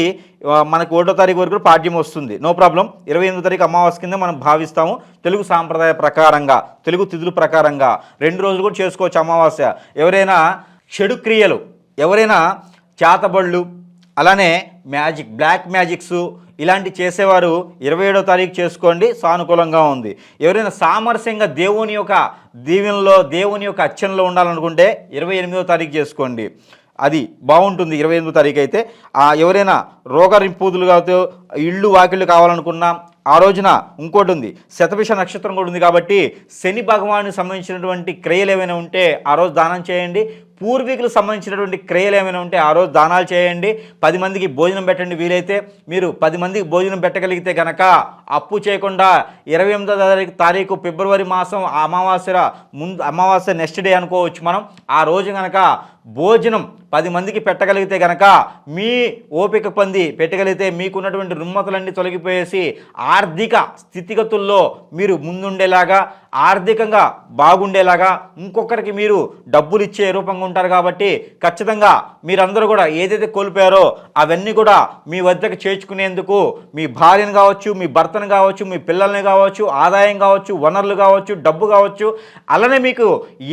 1వ తారీఖు వరకు పాడ్యమి వస్తుంది. No problem. 28వ తారీఖు అమావాస్య కింద మనం భావిస్తాము. తెలుగు సాంప్రదాయ ప్రకారంగా, తెలుగు తిథుల ప్రకారంగా 2 రోజులు కూడా చేసుకోవచ్చు అమావాస్య. ఎవరైనా చెడు క్రియలు, ఎవరైనా చేతబళ్ళు, అలానే మ్యాజిక్, బ్లాక్ మ్యాజిక్స్ ఇలాంటి చేసేవారు 27వ తారీఖు చేసుకోండి, సానుకూలంగా ఉంది. ఎవరైనా సామరస్యంగా దేవుని యొక్క దీవెనలో, దేవుని యొక్క అర్చనలో ఉండాలనుకుంటే 28వ తారీఖు చేసుకోండి, అది బాగుంటుంది. 28వ తారీఖు అయితే ఎవరైనా రోగరింపూదులు కావచ్చు, ఇళ్ళు వాకిళ్ళు కావాలనుకున్నా ఆ రోజున ఇంకోటి ఉంది, శతభిష నక్షత్రం కూడా ఉంది. కాబట్టి శని భగవానికి సంబంధించినటువంటి క్రియలు ఏమైనా ఉంటే ఆ రోజు దానం చేయండి. పూర్వీకులకు సంబంధించినటువంటి క్రియలు ఏమైనా ఉంటే ఆ రోజు దానాలు చేయండి, 10 మందికి భోజనం పెట్టండి. వీలైతే మీరు 10 మందికి భోజనం పెట్టగలిగితే కనుక అప్పు చేయకుండా 28వ తారీఖు ఫిబ్రవరి మాసం అమావాస్య నెక్స్ట్ డే అనుకోవచ్చు మనం. ఆ రోజు కనుక భోజనం 10 మందికి పెట్టగలిగితే కనుక మీ ఓపిక పొంది పెట్టగలిగితే మీకున్నటువంటి రుమ్మతులన్నీ తొలగిపోయేసి ఆర్థిక స్థితిగతుల్లో మీరు ముందుండేలాగా, ఆర్థికంగా బాగుండేలాగా, ఇంకొకరికి మీరు డబ్బులు ఇచ్చే రూపంగా ఉంటారు. కాబట్టి ఖచ్చితంగా మీరందరూ కూడా ఏదైతే కోల్పోయారో అవన్నీ కూడా మీ వద్దకు చేర్చుకునేందుకు మీ భార్యను కావచ్చు, మీ భర్తను కావచ్చు, మీ పిల్లల్ని కావచ్చు, ఆదాయం కావచ్చు, వనరులు కావచ్చు, డబ్బు కావచ్చు, అలానే మీకు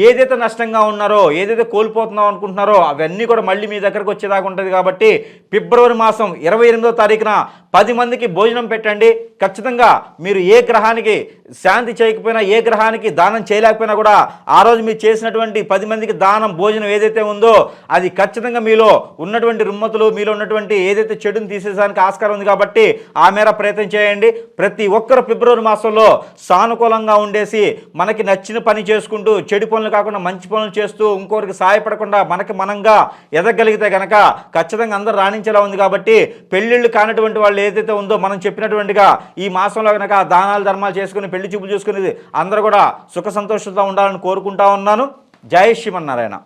ఏదైతే నష్టంగా ఉన్నారో, ఏదైతే కోల్పోతున్నారో అనుకుంటున్నారో అవన్నీ కూడా మళ్ళీ మీ దగ్గరకు వచ్చేదాకా ఉంటుంది. కాబట్టి ఫిబ్రవరి మాసం 28వ తారీఖున 10 మందికి భోజనం పెట్టండి. ఖచ్చితంగా మీరు ఏ గ్రహానికి శాంతి చేయకపోయినా, ఏ గ్రహానికి దానం చేయలేకపోయినా కూడా ఆ రోజు మీరు చేసినటువంటి 10 మందికి దానం భోజనం ఏదైతే ఉందో అది ఖచ్చితంగా మీలో ఉన్నటువంటి రుమ్మతులు, మీలో ఉన్నటువంటి ఏదైతే చెడుని తీసేసానికి ఆస్కారం ఉంది. కాబట్టి ఆ మేర ప్రయత్నం చేయండి. ప్రతి ఒక్కరు ఫిబ్రవరి మాసంలో సానుకూలంగా ఉండేసి మనకి నచ్చిన పని చేసుకుంటూ, చెడు పనులు కాకుండా మంచి పనులు చేస్తూ, ఇంకోరికి సహాయపడకుండా మనకి మనంగా ఎదగలిగితే కనుక ఖచ్చితంగా అందరూ రాణించేలా ఉంది. కాబట్టి పెళ్ళిళ్ళు కానటువంటి వాళ్ళు ఏదైతే ఉందో మనం చెప్పినటువంటిగా ఈ మాసంలో కనుక దానాలు ధర్మాలు చేసుకుని పెళ్లి చూపులు చూసుకునేది అందరూ కూడా సుఖ సంతోషంతో ఉండాలని కోరుకుంటా ఉన్నాను. జై శ్రీమన్నారాయణ.